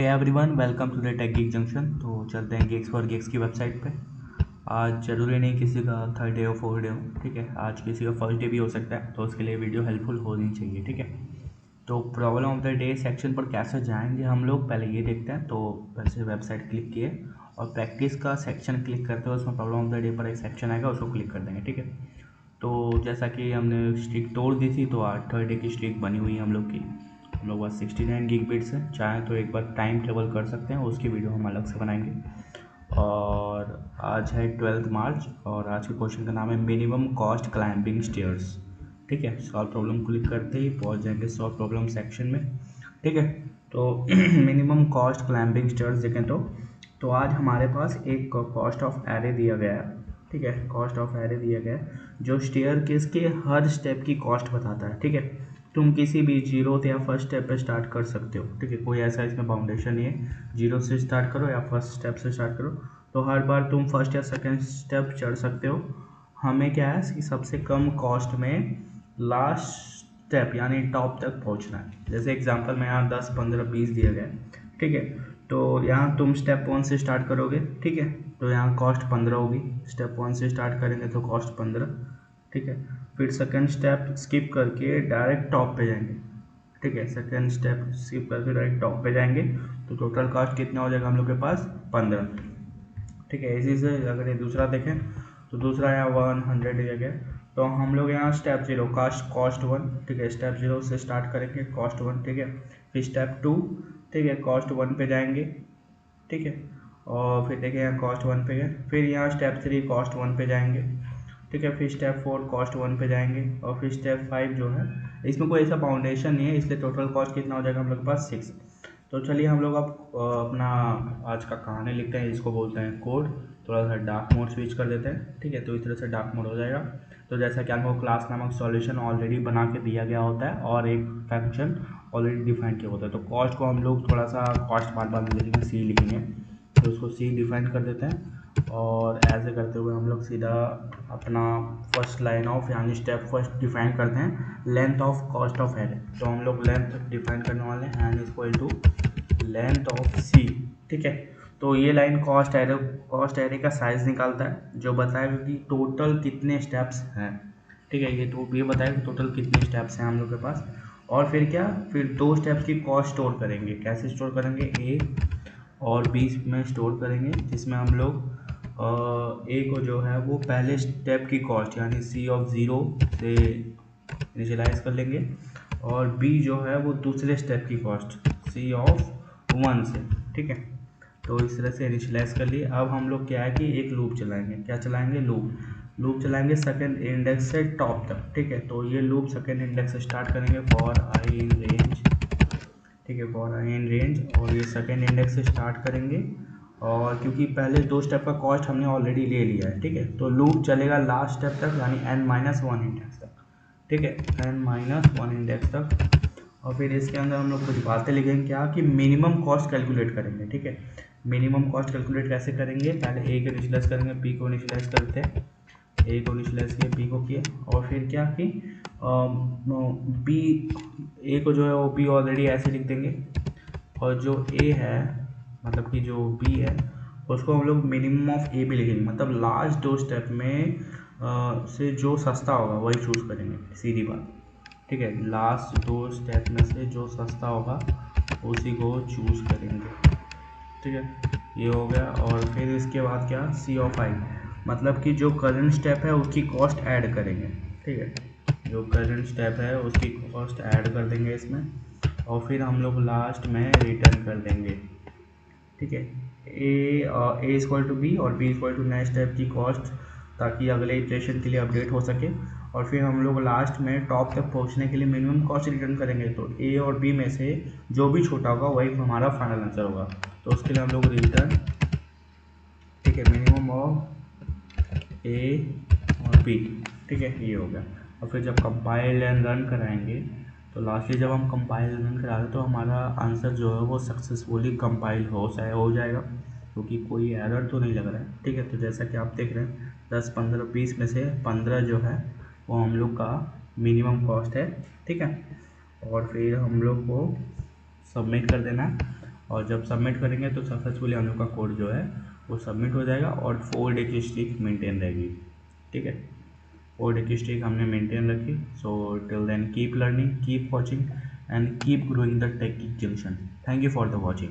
Everyone welcome to the tech geek junction. तो चलते हैं गेक्स फॉर गेक्स की वेबसाइट पे। आज ज़रूरी नहीं किसी का थर्ड डे हो फोर्थ डे हो, ठीक है। आज किसी का फर्स्ट डे भी हो सकता है, तो उसके लिए वीडियो हेल्पफुल होनी चाहिए, ठीक है। तो problem of the day section पर कैसे जाएंगे हम लोग, पहले ये देखते हैं। तो वैसे वेबसाइट क्लिक किए और प्रैक्टिस का सेक्शन क्लिक करते हैं, उसमें प्रॉब्लम ऑफ द डे पर एक सेक्शन आएगा, उसको क्लिक कर देंगे, ठीक है। तो जैसा कि हमने स्ट्रिक तोड़ दी थी, तो आज थर्ड डे की स्ट्रिक बनी हुई है हम लोग की। हम लोग बस 69 गीगाबिट्स है, चाहे तो एक बार टाइम ट्रेवल कर सकते हैं, उसकी वीडियो हम अलग से बनाएंगे। और आज है 12 मार्च और आज के क्वेश्चन का नाम है मिनिमम कॉस्ट क्लाइंबिंग स्टेयर्स, ठीक है। सॉल्व प्रॉब्लम क्लिक करते ही पहुंच जाएंगे सॉल्व प्रॉब्लम सेक्शन में, ठीक है। तो मिनिमम कॉस्ट क्लाइंबिंग स्टेयर्स देखें तो आज हमारे पास एक कॉस्ट ऑफ एरे दिया गया है, ठीक है। कॉस्ट ऑफ एरे दिया गया है जो स्टेयर केस के हर स्टेप की कॉस्ट बताता है, ठीक है। तुम किसी भी जीरो या फर्स्ट स्टेप पे स्टार्ट कर सकते हो, ठीक है। कोई ऐसा इसमें बाउंडेशन नहीं है, जीरो से स्टार्ट करो या फर्स्ट स्टेप से स्टार्ट करो, तो हर बार तुम फर्स्ट या सेकंड स्टेप चढ़ सकते हो। हमें क्या है कि सबसे कम कॉस्ट में लास्ट स्टेप यानी टॉप तक पहुंचना है। जैसे एग्जांपल में यहाँ 10 15 20 दिया गया है, ठीक है। तो यहाँ तुम स्टेप 1 से स्टार्ट करोगे, ठीक है। तो यहाँ कॉस्ट 15 होगी, स्टेप 1 से स्टार्ट करेंगे तो कॉस्ट 15, ठीक है। फिर सेकंड स्टेप स्किप करके डायरेक्ट टॉप पे जाएंगे, ठीक है। सेकंड स्टेप स्किप करके डायरेक्ट टॉप पे जाएंगे तो टोटल कॉस्ट कितना हो जाएगा हम लोग के पास 15, ठीक है। इसी से अगर ये दूसरा देखें तो दूसरा यहाँ 100 दिया गया, तो हम लोग यहाँ स्टेप 0 कॉस्ट 1, ठीक है। स्टेप 0 से स्टार्ट करेंगे कॉस्ट 1, ठीक है। फिर स्टेप 2, ठीक है, कॉस्ट 1 पे जाएंगे, ठीक है। और फिर देखिए यहाँ कॉस्ट 1 पे गए, फिर यहाँ स्टेप 3 कॉस्ट 1 पे जाएंगे, ठीक है। फिर स्टेप 4 कॉस्ट 1 पे जाएंगे और फिर स्टेप 5 जो है इसमें कोई ऐसा फाउंडेशन नहीं है, इसलिए टोटल कॉस्ट कितना हो जाएगा हम लोग के पास 6। तो चलिए हम लोग अब अपना आज का कहानी लिखते हैं, इसको बोलते हैं कोड। थोड़ा सा डार्क मोड स्विच कर देते हैं, ठीक है। तो इस तरह से डार्क मोड हो जाएगा। तो जैसा कि आपको क्लास नामक सॉल्यूशन ऑलरेडी बना के दिया गया होता है और एक फंक्शन ऑलरेडी डिफाइन किया होता है। तो कॉस्ट को हम लोग थोड़ा सा कॉस्ट बार बार लिखेंगे, सी लिखेंगे, तो उसको सी डिफाइन कर देते हैं। और ऐसे करते हुए हम लोग सीधा अपना फर्स्ट लाइन ऑफ यानी स्टेप फर्स्ट डिफाइन करते हैं length of cost of array. तो हम लोग लेंथ डिफाइन करने वाले हैं N equal to length of C, ठीक है। तो ये लाइन कॉस्ट एरे का साइज निकालता है जो बताएगा कि टोटल कितने स्टेप्स हैं, ठीक है। ये बताएगा टोटल कितने स्टेप्स हैं हम लोग के पास। और फिर क्या, फिर दो स्टेप्स की कॉस्ट स्टोर करेंगे। कैसे स्टोर करेंगे, ए और बी में स्टोर करेंगे, जिसमें हम लोग ए को जो है वो पहले स्टेप की कॉस्ट यानी सी ऑफ 0 से इनिशियलाइज कर लेंगे और बी जो है वो दूसरे स्टेप की कॉस्ट सी ऑफ 1 से, ठीक है। तो इस तरह से इनिशियलाइज कर लिए। अब हम लोग क्या है कि एक लूप चलाएंगे, क्या चलाएंगे, लूप चलाएंगे सेकंड इंडेक्स से टॉप तक, ठीक है। तो ये लूप सेकंड इंडेक्स से स्टार्ट करेंगे फॉर आई इन रेंज, ठीक है, फॉर आई इन रेंज, और ये सेकंड इंडेक्स से स्टार्ट करेंगे। और क्योंकि पहले दो स्टेप का कॉस्ट हमने ऑलरेडी ले लिया है, ठीक है, तो लूप चलेगा लास्ट स्टेप तक यानी n-1 इंडेक्स तक, ठीक है, n-1 इंडेक्स तक। और फिर इसके अंदर हम लोग कुछ बातें लिखेंगे, क्या कि मिनिमम कॉस्ट कैलकुलेट करेंगे, ठीक है। मिनिमम कॉस्ट कैलकुलेट कैसे करेंगे, पहले ए को इनिशियलाइज करेंगे, बी को इनिशियलाइज करते हैं, ए को इनिशियलाइज किया, बी को किया, और फिर क्या कि बी ए को जो है वो बी ऑलरेडी ऐसे लिख देंगे, और जो ए है मतलब कि जो बी है उसको हम लोग मिनिमम ऑफ ए भी लिखेंगे, मतलब लास्ट दो स्टेप में से जो सस्ता होगा वही चूज़ करेंगे, सीधी बात, ठीक है। लास्ट दो स्टेप में से जो सस्ता होगा उसी को चूज़ करेंगे, ठीक है। ये हो गया। और फिर इसके बाद क्या, सी ऑफ आई, मतलब कि जो करंट स्टेप है उसकी कॉस्ट ऐड करेंगे, ठीक है। जो करंट स्टेप है उसकी कॉस्ट ऐड कर देंगे इसमें, और फिर हम लोग लास्ट में रिटर्न कर देंगे, ठीक है। ए इक्वल टू बी और B equal to next step की कॉस्ट, ताकि अगले इटरेशन के लिए अपडेट हो सके। और फिर हम लोग लास्ट में टॉप तक पहुंचने के लिए मिनिमम कॉस्ट रिटर्न करेंगे, तो ए और बी में से जो भी छोटा होगा वही हमारा फाइनल आंसर होगा। तो उसके लिए हम लोग रिटर्न, ठीक है, मिनिमम ऑफ ए और बी, ठीक है, ये हो गया। और फिर जब कंपाइल एंड रन कराएंगे तो लास्टली जब हम कंपाइल रन करा दें तो हमारा आंसर जो है वो सक्सेसफुली कंपाइल हो जाएगा, क्योंकि कोई एरर तो नहीं लग रहा है, ठीक है। तो जैसा कि आप देख रहे हैं 10 15 20 में से 15 जो है वो हम लोग का मिनिमम कॉस्ट है, ठीक है। और फिर हम लोग को सबमिट कर देना है और जब सबमिट करेंगे तो सक्सेसफुली हम लोग का कोड जो है वो सबमिट हो जाएगा और 4 डे की स्ट्रीक मेंटेन रहेगी। ठीक है, 4 डे की स्ट्रीक हमने मेंटेन रखी। So till then keep learning, keep watching and keep growing the tech junction. Thank you for the watching.